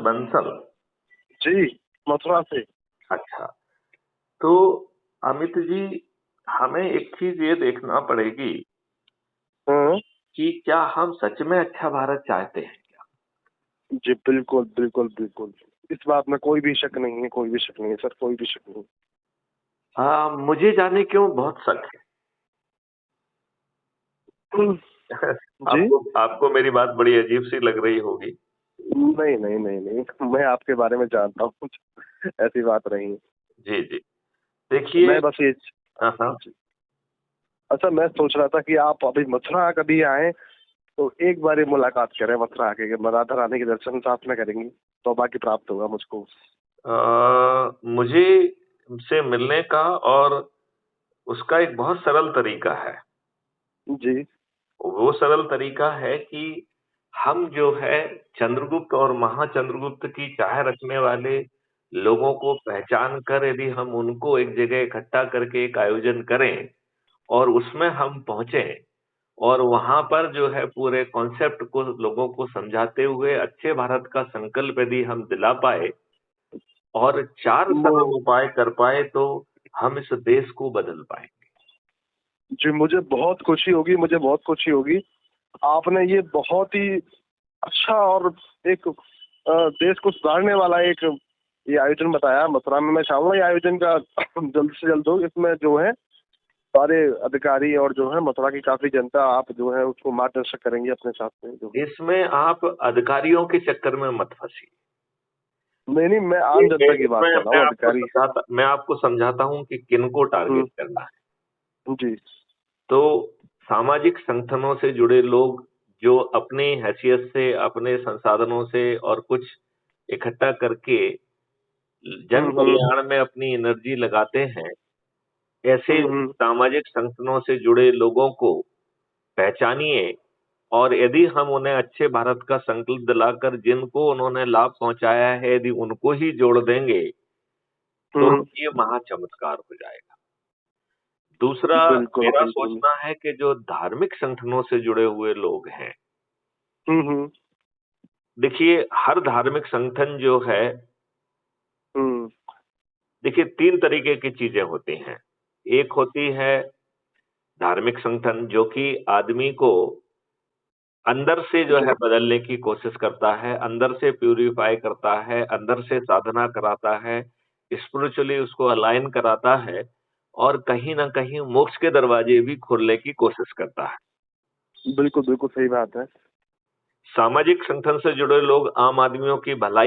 बंसल। जी, मथुरा से। अच्छा, तो अमित जी, हमें एक चीज ये देखना पड़ेगी हाँ। कि क्या हम सच में अच्छा भारत चाहते हैं क्या? जी बिल्कुल बिल्कुल बिल्कुल, इस बात में कोई भी शक नहीं है, कोई भी शक नहीं है सर, कोई भी शक नहीं। हाँ, मुझे जाने क्यों बहुत शक है। जी। आपको मेरी बात बड़ी अजीब सी लग रही होगी। नहीं नहीं नहीं नहीं, मैं आपके बारे में जानता हूँ। ऐसी बात नहीं है। जी जी, देखिए। मैं बस ये। हाँ हाँ। जी। अच्छा, मैं सोच रहा था कि आप अभी मथुरा कभी आए तो एक बार ही मुलाकात करें, मथुरा आके राधा रानी के दर्शन साथ में करेंगे तो बाकी प्राप्त होगा मुझको। मुझे से मिलने का और उसका एक बहुत सरल तरीका है। जी। वो सरल तरीका है कि हम जो है चंद्रगुप्त और महाचंद्रगुप्त की चाह रखने वाले लोगों को पहचान कर यदि हम उनको एक जगह इकट्ठा करके एक आयोजन करें और उसमें हम पहुंचे और वहां पर जो है पूरे कॉन्सेप्ट को लोगों को समझाते हुए अच्छे भारत का संकल्प यदि हम दिला पाए और चार वो सरल उपाय कर पाए तो हम इस देश को बदल पाएंगे। जी, मुझे बहुत खुशी होगी, मुझे बहुत खुशी होगी। आपने ये बहुत ही अच्छा और एक देश को सुधारने वाला एक ये आयोजन बताया मथुरा में। मैं चाहूंगा ये आयोजन का जल्द से जल्द हो। इसमें जो है सारे अधिकारी और जो है मथुरा की काफी जनता, आप जो है उसको मार्गदर्शक करेंगे अपने साथ में जो है। इसमें आप अधिकारियों के चक्कर में मत फंसिए। नहीं नहीं, मैं आम जनता की बात इसमें कर रहा हूँ, अधिकारी। मैं आपको समझाता हूं कि किनको टारगेट हम्म। करना है। जी। तो सामाजिक संगठनों से जुड़े लोग जो अपनी हैसियत से, अपने संसाधनों से और कुछ इकट्ठा करके जन हम्म। कल्याण में अपनी एनर्जी लगाते हैं, ऐसे हम्म। सामाजिक संगठनों से जुड़े लोगों को पहचानिए और यदि हम उन्हें अच्छे भारत का संकल्प दिलाकर जिनको उन्होंने लाभ पहुंचाया है यदि उनको ही जोड़ देंगे तो हम्म। ये महाचमत्कार हो जाएगा। दूसरा, बिल्कुल मेरा बिल्कुल। सोचना है कि जो धार्मिक संगठनों से जुड़े हुए लोग हैं, हम्म। देखिए हर धार्मिक संगठन जो है, हम्म। देखिए 3 तरीके की चीजें होती हैं। एक होती है धार्मिक संगठन जो कि आदमी को अंदर से जो जी। है बदलने की कोशिश करता है, अंदर से प्यूरिफाई करता है, अंदर से साधना कराता है, स्पिरिचुअली उसको अलाइन कराता है और कहीं न कहीं मोक्ष के दरवाजे भी खोलने की कोशिश करता है। बिल्कुल बिल्कुल सही बात है। सामाजिक संगठन से जुड़े लोग आम आदमियों की भलाई